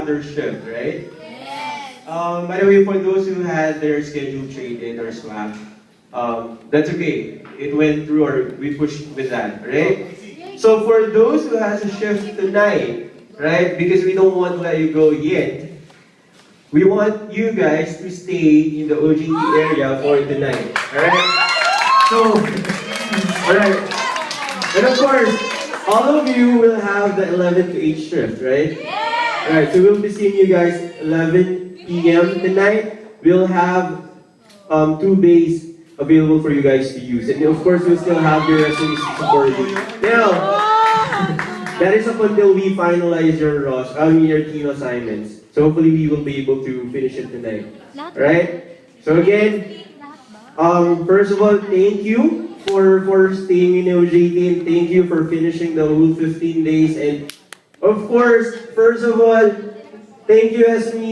their shift, right? By the way, for those who had their schedule traded or swapped, that's okay. It went through or we pushed with that, right? So for those who has a shift tonight, right? Because we don't want to let you go yet, we want you guys to stay in the OJT area for tonight, alright? So, alright. And of course, all of you will have the 11 to 8 shift, right? Alright, so we'll be seeing you guys 11 p.m. tonight. We'll have 2 bays available for you guys to use. And of course, we'll still have your resumes supporting. Now, that is up until we finalize your your team assignments. So hopefully we will be able to finish it tonight. Alright? So again, first of all, thank you for staying in OJT and thank you for finishing the whole 15 days. And of course, first of all, thank you, Esme.